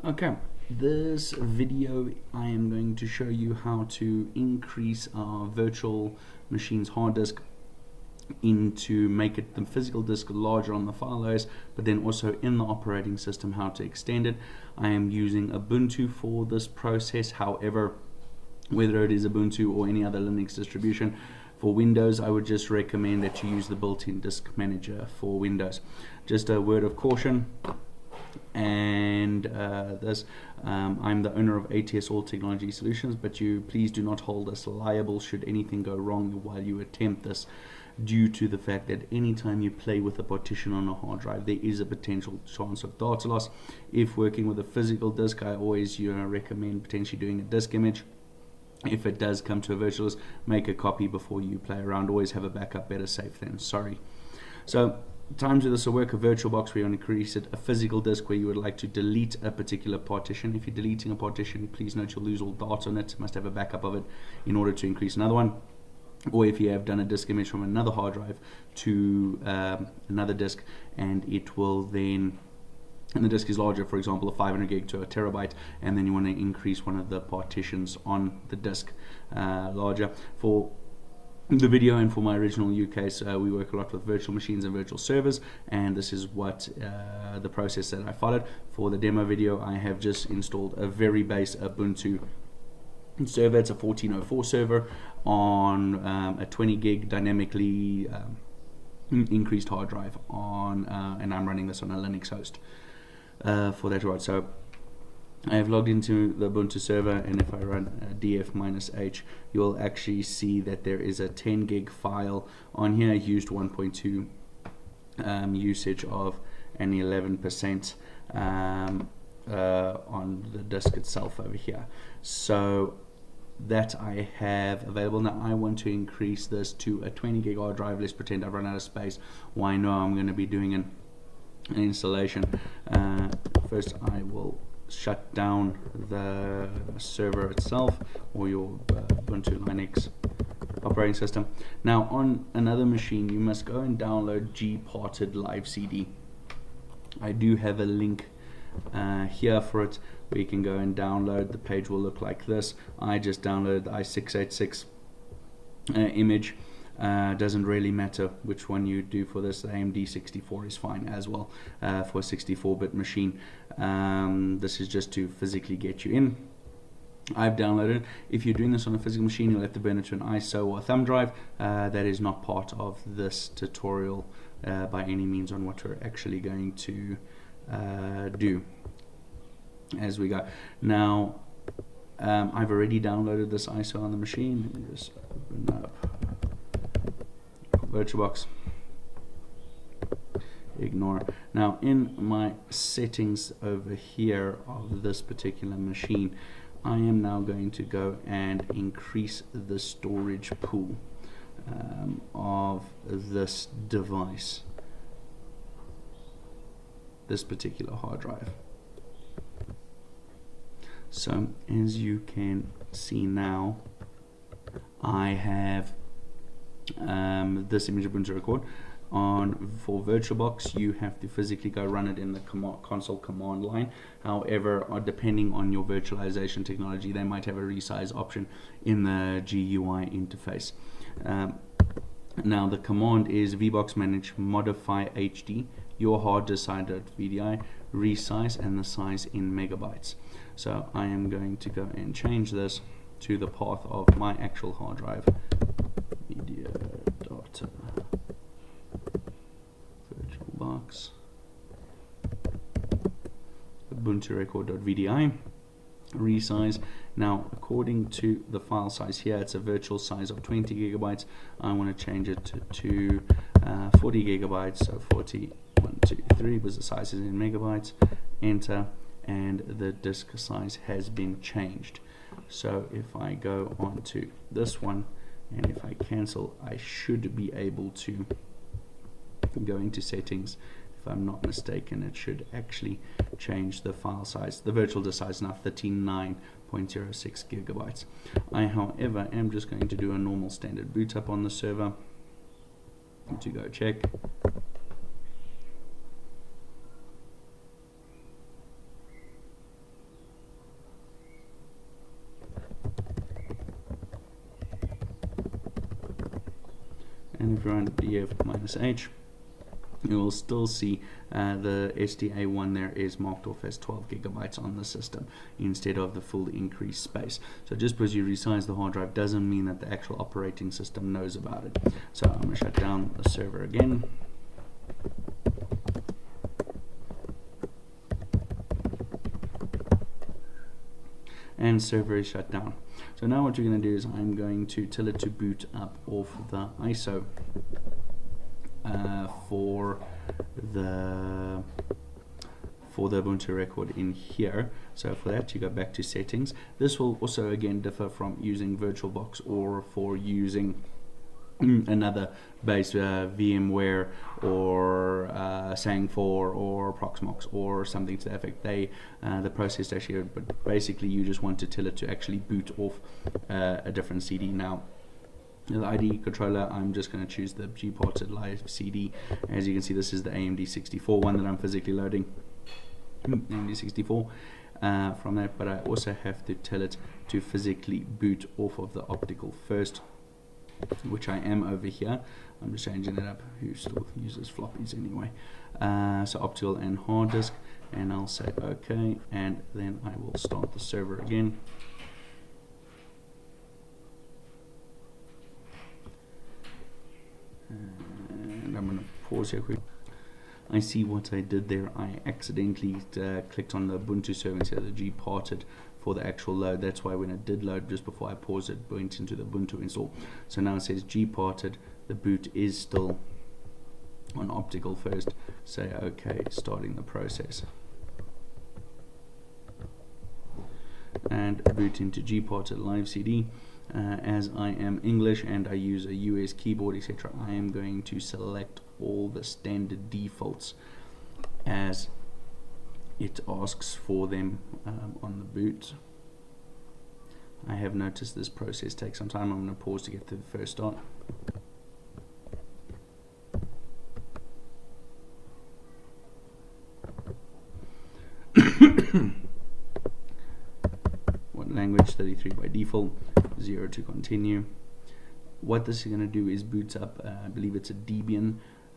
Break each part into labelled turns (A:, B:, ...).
A: Okay, this video I am going to show you how to increase our virtual machine's hard disk to make it the physical disk larger on the file OS, but then also in the operating system how to extend it. I am using Ubuntu for this process. However, whether it is Ubuntu or any other Linux distribution, for Windows I would just recommend that you use the built-in disk manager for Windows. Just a word of caution, and I'm the owner of ATS All Technology Solutions, but you please do not hold us liable should anything go wrong while you attempt this, due to the fact that anytime you play with a partition on a hard drive there is a potential chance of data loss. If working with a physical disk, I always recommend potentially doing a disk image. If it does come to a virtual disk, make a copy before you play around. Always have a backup, better safe than sorry. So times where this will work: a virtual box where you want to increase it, a physical disk where you would like to delete a particular partition. If you're deleting a partition, please note you'll lose all data on it, must have a backup of it in order to increase another one. Or if you have done a disk image from another hard drive to another disk, and it will then, and the disk is larger, for example a 500 gig to a terabyte, and then you want to increase one of the partitions on the disk larger. For the video and for my original use case, we work a lot with virtual machines and virtual servers, and this is what the process that I followed. For the demo video I have just installed a very base Ubuntu server. It's a 1404 server on a 20 gig dynamically increased hard drive on, and I'm running this on a Linux host for that rod. So I have logged into the Ubuntu server, and if I run df-h, you'll actually see that there is a 10 gig file on here, used 1.2 usage of an 11% on the disk itself over here. So that I have available. Now I want to increase this to a 20 gig hard drive. Let's pretend I've run out of space. Why no, I'm going to be doing an installation. First I will shut down the server itself, or your Ubuntu Linux operating system. Now on another machine you must go and download gparted live CD. I do have a link here for it where you can go and download. The page will look like this. I just downloaded the i686 image. Doesn't really matter which one you do for this. The AMD 64 is fine as well for a 64-bit machine. This is just to physically get you in. I've downloaded it. If you're doing this on a physical machine, you'll have to burn it to an ISO or a thumb drive. That is not part of this tutorial by any means on what we're actually going to do as we go. Now I've already downloaded this ISO on the machine. Let me just open up VirtualBox, ignore. Now in my settings over here of this particular machine, I am now going to go and increase the storage pool of this device, this particular hard drive. So as you can see now, I have this image of Ubuntu record on. For VirtualBox you have to physically go run it in the console command line. However, depending on your virtualization technology, they might have a resize option in the GUI interface. Now the command is vbox manage modify HD your hard disk size.vdi resize, and the size in megabytes. So I am going to go and change this to the path of my actual hard drive, media data VirtualBox Ubuntu record.vdi resize. Now according to the file size here, it's a virtual size of 20 gigabytes. I want to change it to 40 gigabytes, so 40 1 2 3 was the size is in megabytes. Enter, and the disk size has been changed. So if I go on to this one, and if I cancel, I should be able to go into settings. If I'm not mistaken, it should actually change the file size. The virtual disk size now 39.06 gigabytes. I, however, am just going to do a normal standard boot up on the server to go check. if you run df-h, you will still see the SDA1 there is marked off as 12 gigabytes on the system instead of the full increased space. So just because you resize the hard drive doesn't mean that the actual operating system knows about it. So I'm going to shut down the server again. And server is shut down. So now what you're going to do is I'm going to tell it to boot up off the ISO for the Ubuntu record in here. So for that you go back to settings. This will also again differ from using VirtualBox or for using another base VMware or Sang4 or Proxmox or something to that effect. The process actually, but basically you just want to tell it to actually boot off a different CD. Now the ID controller, I'm just going to choose the G-Parted Live CD. As you can see, this is the AMD 64 one that I'm physically loading. AMD 64 from that, but I also have to tell it to physically boot off of the optical first, which I am over here. I'm just changing it up. Who still uses floppies anyway? So optical and hard disk, and I'll say OK, and then I will start the server again. And I'm going to pause here quick. I see what I did there. I accidentally clicked on the Ubuntu server instead of the G-Parted for the actual load. That's why when it did load just before I paused it went into the Ubuntu install. So now it says G-Parted. The boot is still on optical first. Say OK, starting the process. And boot into G-Parted Live CD. As I am English and I use a US keyboard, etc., I am going to select all the standard defaults as it asks for them on the boot. I have noticed this process takes some time. I'm going to pause to get to the first start. What language? 33 by default. 0 to continue. What this is going to do is boot up, I believe it's a Debian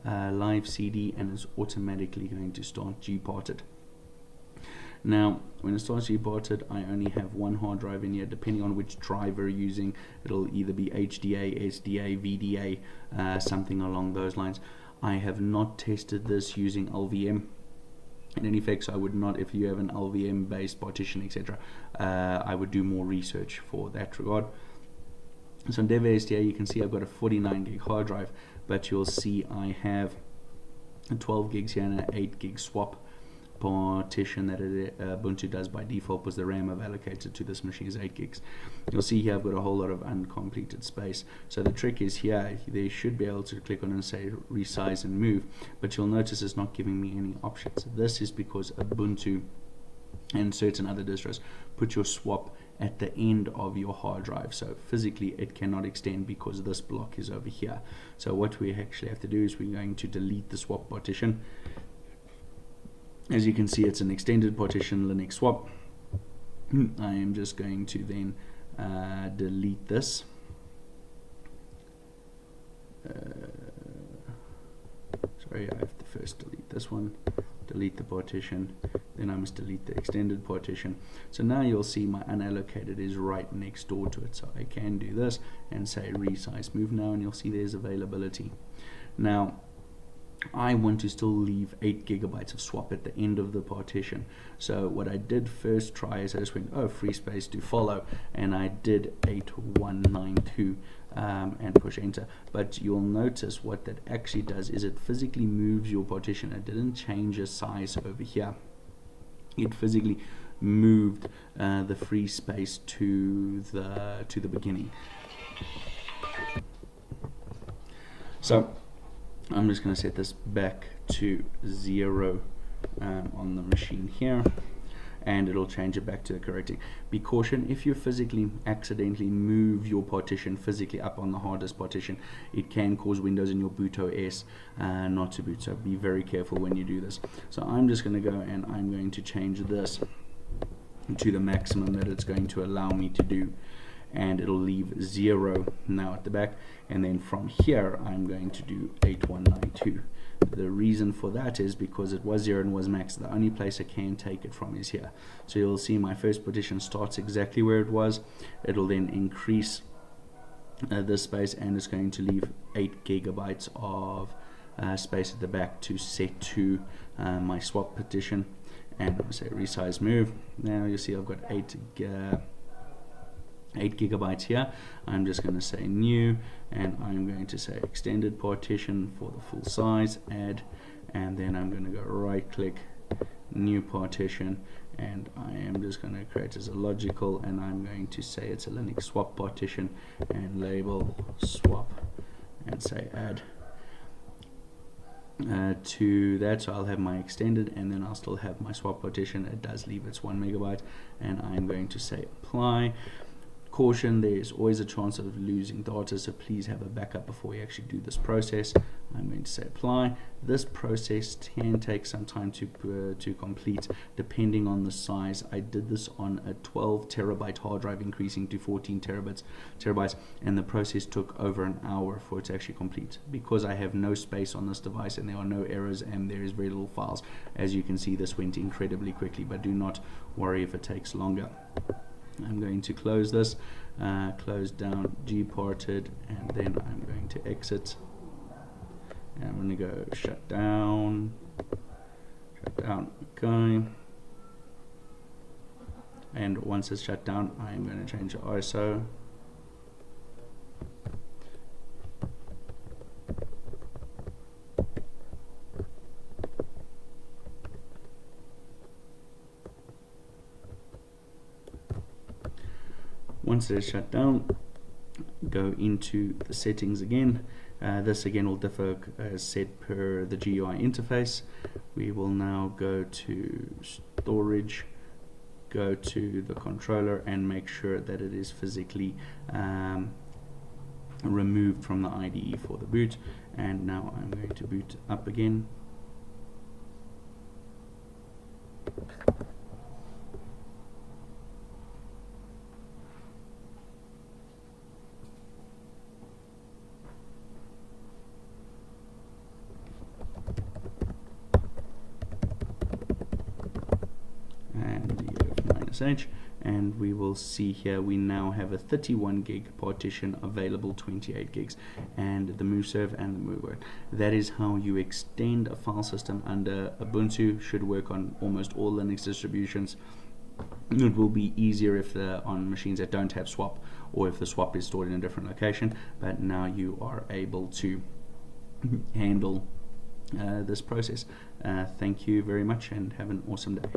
A: live CD, and it's automatically going to start G-Parted. Now when it starts G-Parted, I only have one hard drive in here. Depending on which driver you're using, it'll either be HDA, SDA, VDA, something along those lines. I have not tested this using LVM. In any effect, so I would not, if you have an LVM based partition, etc., I would do more research for that regard. So on DevSDA, you can see I've got a 49 gig hard drive, but you'll see I have 12 gigs here and an 8 gig swap partition that Ubuntu does by default, because the RAM I've allocated to this machine is 8 gigs. You'll see here I've got a whole lot of uncompleted space. So the trick is here, they should be able to click on and say resize and move, but you'll notice it's not giving me any options. This is because Ubuntu and certain other distros put your swap at the end of your hard drive, so physically it cannot extend because this block is over here. So what we actually have to do is we're going to delete the swap partition. As you can see, it's an extended partition Linux swap. I am just going to then delete this. Sorry, I have to first delete this one, delete the partition, then I must delete the extended partition. So now you'll see my unallocated is right next door to it. So I can do this and say resize move now, and you'll see there's availability. Now I want to still leave 8 gigabytes of swap at the end of the partition. So what I did first try is I just went, oh, free space to follow, and I did 8192 and push enter. But you'll notice what that actually does is it physically moves your partition. It didn't change the size over here. It physically moved the free space to the beginning. So I'm just going to set this back to 0 on the machine here, and it'll change it back to the correct. Be caution, if you physically accidentally move your partition physically up on the hard disk partition, it can cause Windows in your boot OS not to boot, so be very careful when you do this. So I'm just going to go and I'm going to change this to the maximum that it's going to allow me to do, and it'll leave 0 now at the back, and then from here I'm going to do 8192. The reason for that is because it was 0 and was max. The only place I can take it from is here. So you'll see my first partition starts exactly where it was. It'll then increase this space, and it's going to leave 8 gigabytes of space at the back to set to my swap partition. And I'll say resize move. Now you see I've got 8 gigabytes here. I'm just going to say new, and I'm going to say extended partition for the full size, add, and then I'm going to go right click, new partition, and I am just going to create as a logical, and I'm going to say it's a Linux swap partition, and label swap, and say add to that. So I'll have my extended, and then I'll still have my swap partition. It does leave its 1 megabyte, and I'm going to say apply. Caution, there is always a chance of losing data, so please have a backup before you actually do this process. I'm going to say apply. This process can take some time to complete depending on the size. I did this on a 12 terabyte hard drive increasing to 14 terabytes, and the process took over an hour for it to actually complete, because I have no space on this device and there are no errors and there is very little files. As you can see, this went incredibly quickly, but do not worry if it takes longer. I'm going to close this, close down gparted, and then I'm going to exit. And I'm going to go shut down, okay. And once it's shut down, I'm going to change the ISO. Once it is shut down, go into the settings again. This again will differ as set per the GUI interface. We will now go to storage, go to the controller, and make sure that it is physically removed from the IDE for the boot. And now I'm going to boot up again. H, and we will see here we now have a 31 gig partition available, 28 gigs, and the move serve and the move work. That is how you extend a file system under Ubuntu. Should work on almost all Linux distributions. It will be easier if they're on machines that don't have swap, or if the swap is stored in a different location, but now you are able to handle this process. Thank you very much, and have an awesome day.